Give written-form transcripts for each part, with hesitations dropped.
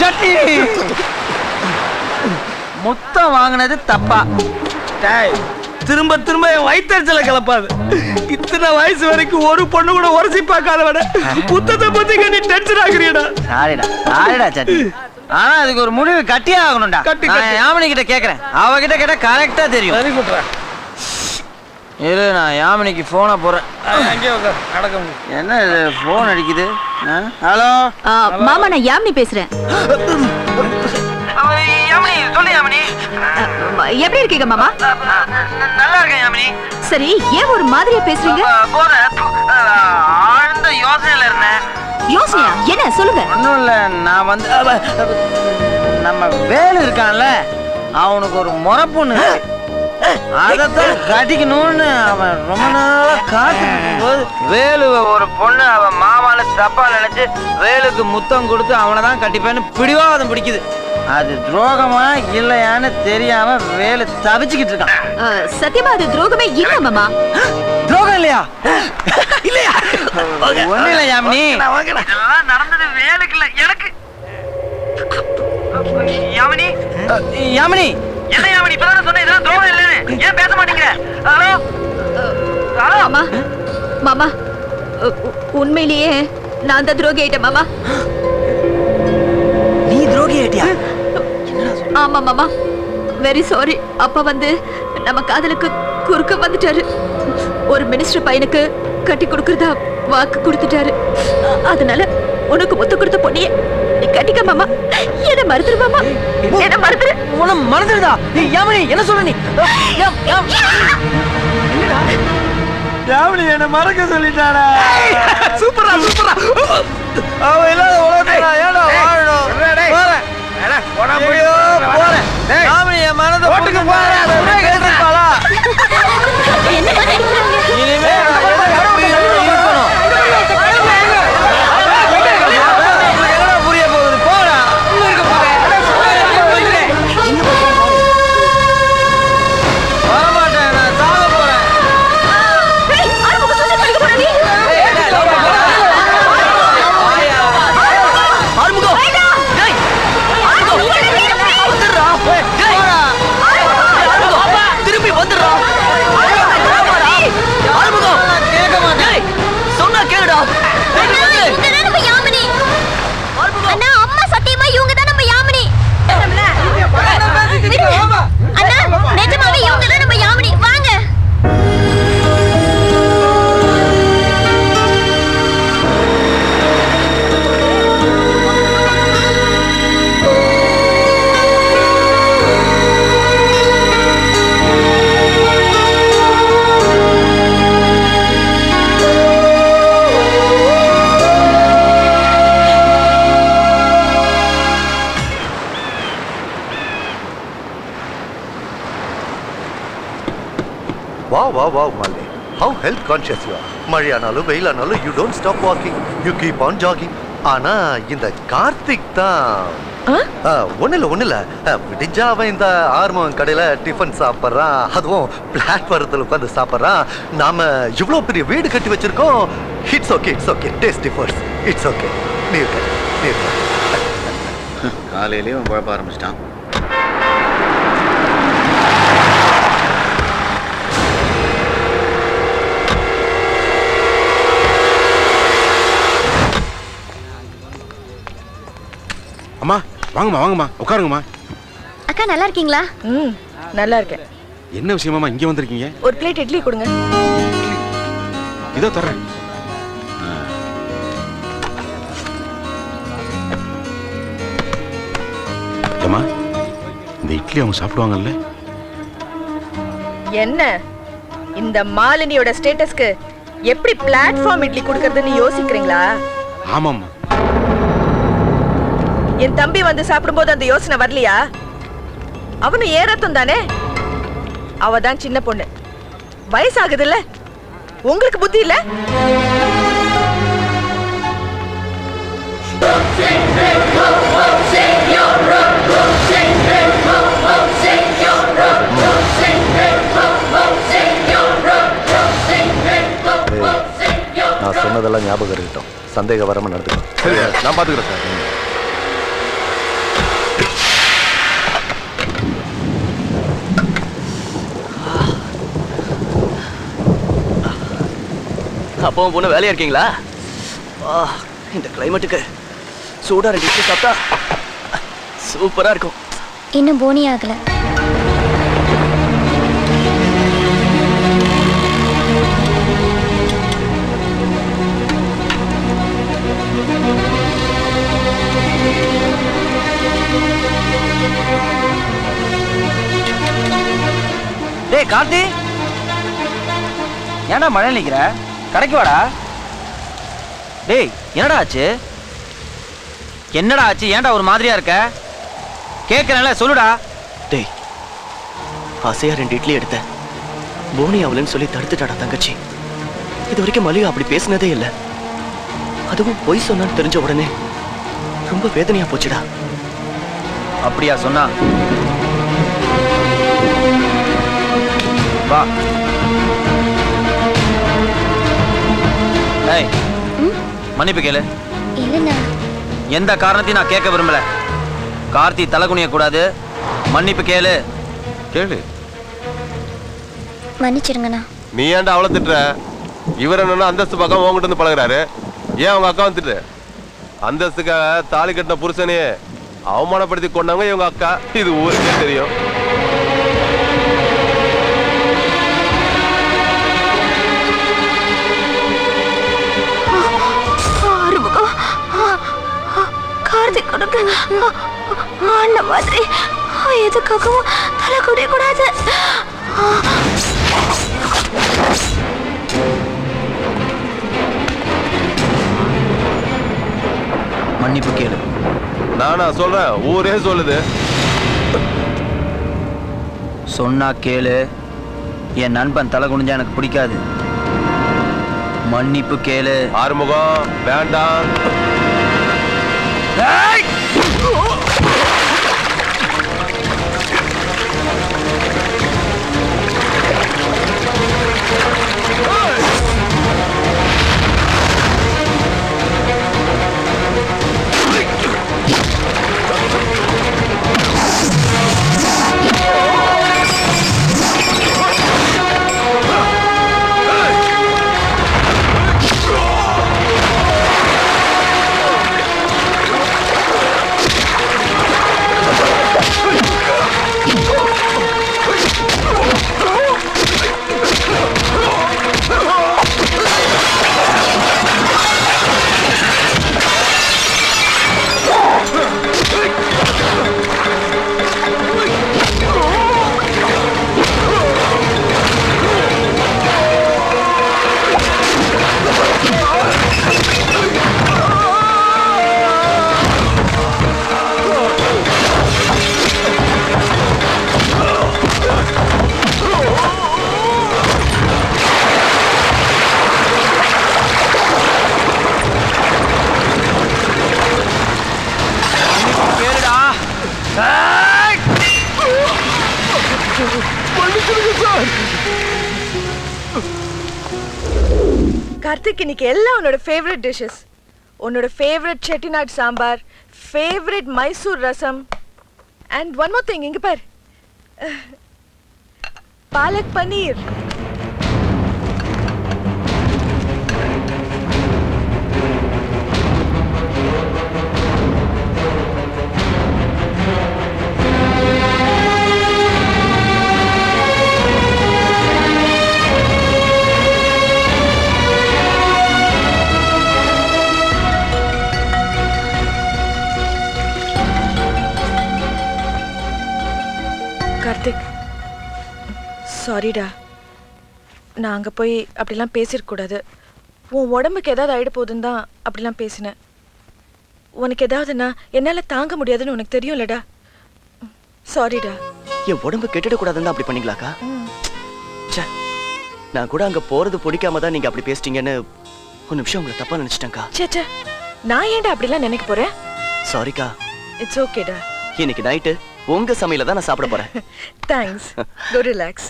சட்னி. முத்தம் வாங்கினது தப்பா? திரும்ப திரும்ப என் வயிற்றுச்சலை கிளப்பாது. இத்தனை வயசு வரைக்கும் ஒரு பொண்ணு கூட உரசி பார்க்காதவட புத்தத்தை பத்தி கண்டி டென்ஷன் ஆகுறியடா. சாரிடா சட்னி. ஆனா அதுக்கு ஒரு முடிவு கட்டியே ஆகணும்டா. யாமினி கிட்ட கேக்குறேன், அவகிட்ட கேட்டா கரெக்டா தெரியும். சரி குட்றா. இரு, நான் யாமினிக்கு போனை போறேன். என்ன இது போன் அடிக்குது? ஹலோ மாமா, நான் யாமினி பேசுறேன். யாமினி, சொல்லு யாமினி. எப்படி இருக்கீங்க மாமா? நல்லா இருக்கேன் யாமினி. சரி, ஏன் ஒரு மாதிரியா பேசுறீங்க? ஆழ்ந்த யோசனையில இருந்தேன். யோசனையா? என்ன சொல்லுங்க. ஒண்ணும் இல்ல, நான் வந்து நம்ம வேலு இருக்கான்ல, அவனுக்கு ஒரு முறை பொண்ணு அதத்தான் கட்டிக்கணும்னு அவன் ரொம்ப நாளா காத்துட்டு போது வேலுவ ஒரு பொண்ணு அவன் மாமால தப்பா நினைச்சு வேலுக்கு முத்தம் கொடுத்து அவனை தான் கட்டிப்பேன்னு பிடிவாதம் பிடிக்குது. அது துரோகமா இல்லையான்னு தெரியாம வேலு தவிச்சுக்கிட்டு இருக்கான். சத்தியமா அது துரோகமே இல்ல மாமா. துரோகம் இல்லையா? இல்லையா? ஒண்ணு இல்ல யாமினி, இதெல்லாம் நடந்தது வேலுக்கு இல்ல எனக்கு. யாமினி, யாமினி, என்ன யாமினி இப்பதான் சொன்ன இதெல்லாம் துரோகம் இல்லைன்னு ஏன் பேச மாட்டேங்கிற? ஹலோ ஹலோ மாமா, மாமா உண்மையிலேயே நான் தான் துரோகி ஆயிட்டேன் மாமா. நீ துரோகி ஆயிட்டியா? ஆமா மாமா, வெரி சாரி. அப்பா வந்து நம்ம காதலுக்கு குறுக்க வந்துட்டாரு. ஒரு மினிஸ்டர் பையனுக்கு கட்டி கொடுக்கறதா வாக்கு கொடுத்துட்டாரு. அதனால உனக்கு முத்து கொடுத்த பொண்ணியே நீ கட்டிக்க மாமா. என்ன மறந்துரு மாமா, என்ன மறந்துரு. உன மறந்துடுதா? யாமினி என்ன சொல்ற நீ? யாமினி என்ன மறக்க சொல்லிட்டாடா. சூப்பரா சூப்பரா. அவ இல்லாத உலகத்துல ஏடா வாழணும்? போறேன். யாமினி என் மனதை ஓட்டுக்கு போறேன். இனிமே புரிய போகுது. போடா. வரமாட்டேன், நான் சாக போறேன். திரும்பி வந்துடுறா. கேட்க மாட்டேன், சொன்னா கேளுடா. அண்ணா, அம்மா சத்தியமா இவங்க தான் நம்ம யாமினி. அண்ணா, நிஜமாவே இவங்க தான் நம்ம யாமினி. வாங்க. Wow, Malay. How health conscious you are. மழையானாலும் வெயிலானாலும் you don't stop walking. You keep on jogging. ஆனா இந்த கார்த்திக் தான் ஒண்ணு இல்ல விடிஞ்சா அவன் இந்த ஆர்மம் கடையில டிஃபன் சாப்பிட்றான். அதுவும் பிளாட்ஃபாரத்தில் உட்காந்து சாப்பிட்றான். நாம இவ்வளவு பெரிய வீடு கட்டி வச்சிருக்கோம். It's okay tasty first. It's okay. நீ காலையிலேயே அவன் குழப்ப ஆரம்பிச்சிட்டான். அம்மா வாங்கம்மா உட்காருங்கம்மா. அக்கா நல்லா இருக்கீங்களா? நல்லா இருக்கேன். என்ன விஷயமாம்மா இங்கே வந்திருக்கீங்க? ஒரு பிளேட் இட்லி கொடுங்க. இதோ தர்றேன். அம்மா, இந்த இட்லி அவங்க சாப்பிடுவாங்கல்ல? என்ன இந்த மாலினியோட ஸ்டேட்டஸ்க்கு எப்படி பிளாட்ஃபார்ம் இட்லி கொடுக்கறதுன்னு யோசிக்கிறீங்களா? ஆமாம்மா. என் தம்பி வந்து சாப்பிடும்போது அந்த யோசனை வரலையா? அவனு ஏறத்தும் தானே. அவதான் சின்ன பொண்ணு, வயசாகுது இல்ல. உங்களுக்கு புத்தி இல்ல? நான் சொன்னதெல்லாம் ஞாபகம் இருக்கட்டும். சந்தேகம் வராம நடந்துக்கணும். சரி, நான் பாத்துக்கிறேன் சார். அப்பவும் பொண்ணு வேலையா இருக்கீங்களா? இந்த கிளைமேட்டுக்கு சூடா 2 இட்லி சாப்பிட்டா சூப்பரா இருக்கும். இன்னும் போனி ஆகல. டேய் கார்த்தி, ஏன்டா மழை நிக்கிற? கடைக்கு வாடா. டேய் என்னடா ஆச்சு? என்னடா ஆச்சு? ஏன்டா ஒரு மாதிரியா இருக்க? கேட்கறேன்ல, சொல்லுடா. டேய், ஆசையா 2 இட்லி எடுத்தேன். போனி அவளுன்னு சொல்லி தடுத்துட்டாடா தங்கச்சி. இது வரைக்கும் மல்லிகா அப்படி பேசினதே இல்லை. அதுவும் பொய் சொன்னான்னு தெரிஞ்ச உடனே ரொம்ப வேதனையா போச்சுடா. அப்படியா சொன்னா? வா. ஏய், மன்னிப்பு கேளு. இல்லைண்ணா. எந்த காரணத்தையும் நான் கேட்க விரும்பல. கார்த்தி தலை குனிய கூடாது. மன்னிப்பு கேளு. கேளு. மன்னிச்சிருங்கண்ணா. நீ ஏன்டா அவளை திட்டுற? இவர் என்னன்னா அந்தஸ்து பக்கம் உங்ககிட்ட இருந்து பழகுறாரு. ஏன் அவங்க அக்கா திட்டு? அந்தஸ்துக்காக தாலி கட்டின புருஷனையே அவமானப்படுத்தி கொண்டாங்க இவங்க அக்கா. இது ஊருக்கே தெரியும். கார்த்திக் கொடுக்க அந்த மாதிரி எதுக்காகவும் தலை குடிய கூடாது. மன்னிப்பு கேளு. நானா சொல்றேன், ஊரே சொல்லுது. சொன்னா கேளு. என் நண்பன் தலை குனிஞ்சா எனக்கு பிடிக்காது. மன்னிப்பு கேளு. ஆறுமுகம் வேண்டாம். கார்த்திக், இன்னைக்கு எல்லாம் உன்னோட ஃபேவரட் டிஷ்ஷஸ். உன்னோட favourite Chettinad sambar, favourite Mysore rasam, and one more thing, இங்க பார், பாலக் பன்னீர். கார்த்திக், சாரிடா. நான் அங்கே போய் அப்படிலாம் பேசிருக்கூடாது. உன் உடம்புக்கு ஏதாவது ஆகிட போகுதுன்னு தான் அப்படிலாம் பேசினேன். உனக்கு ஏதாவதுன்னா என்னால் தாங்க முடியாதுன்னு உனக்கு தெரியும்லடா. சாரிடா. என் உடம்பு கெட்டுடக்கூடாதுன்னு அப்படி பண்ணீங்களாக்கா? நான் கூட அங்கே போகிறது பிடிக்காம தான் நீங்கள் அப்படி பேசிட்டீங்கன்னு ஒரு நிமிஷம் உங்களை தப்பாக நினச்சிட்டேங்க்கா. சேச்சா, நான் ஏன்டா அப்படிலாம் நினைக்க போகிறேன்? சாரிக்கா. இட்ஸ் ஓகேடா. இன்னைக்கு நைட்டு உங்க சமையல தான் நான் சாப்பிட போறேன். தேங்க்ஸ். கோ ரிலாக்ஸ்.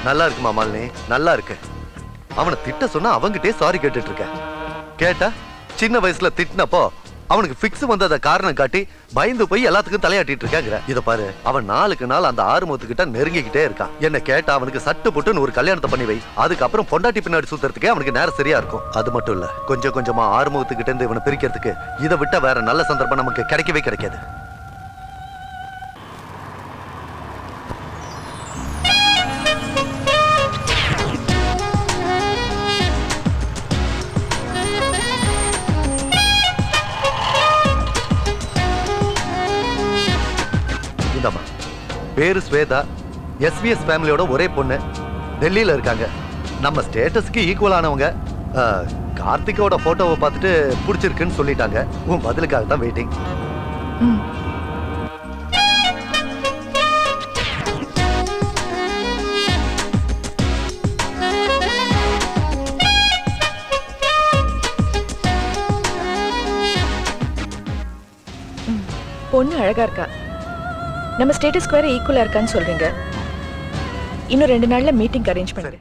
நல்லா இருக்குமா மாலினி? நல்லா இருக்கு. அவனை திட்ட சொன்னா அவங்கிட்டே சாரி கேட்டுட்டு இருக்க. கேட்டா சின்ன வயசுல திட்டினப்போ அவனுக்கு ஃபிக்ஸ் வந்தத காரணம் காட்டி பயந்து போய் எல்லாத்துக்கும் தலையாட்டிட்டு இருக்காங்க. இத பாரு, அவன் நாளுக்கு நாள் அந்த ஆறுமுகத்துக்கிட்ட நெருங்கிக்கிட்டே இருக்கான். என்ன கேட்டா அவனுக்கு சட்டு போட்டுன்னு ஒரு கல்யாணத்தை பண்ணி வை, அதுக்கப்புறம் பொண்டாட்டி பின்னாடி சுத்துறதுக்கே அவனுக்கு நேரம் சரியா இருக்கும். அது மட்டும் இல்ல, கொஞ்சம் கொஞ்சமா ஆறுமுகத்துக்கிட்ட இருந்து இவனை பிரிக்கிறதுக்கு இதை விட்டா வேற நல்ல சந்தர்ப்பம் நமக்கு கிடைக்கவே கிடைக்காது. பேரு ஸ்வேதா, எஸ்விஎஸ் ஃபேமிலியோட ஒரே பொண்ணு, டெல்லியில இருக்காங்க. நம்ம ஸ்டேட்டஸ்க்கு ஈக்குவல் ஆனவங்க. கார்த்திகோட போட்டோவை பார்த்துட்டு பிடிச்சிருக்குன்னு சொல்லிட்டாங்க. உன் பதிலுக்காக தான் வெயிட்டிங். பொண்ணு அழகா இருக்கா, நம்ம ஸ்டேட்டஸ் ஸ்கொயர் ஈக்குவலா இருக்கான்னு சொல்றீங்க. இன்னும் 2 நாள்ல மீட்டிங் அரேஞ்ச் பண்ணுங்க.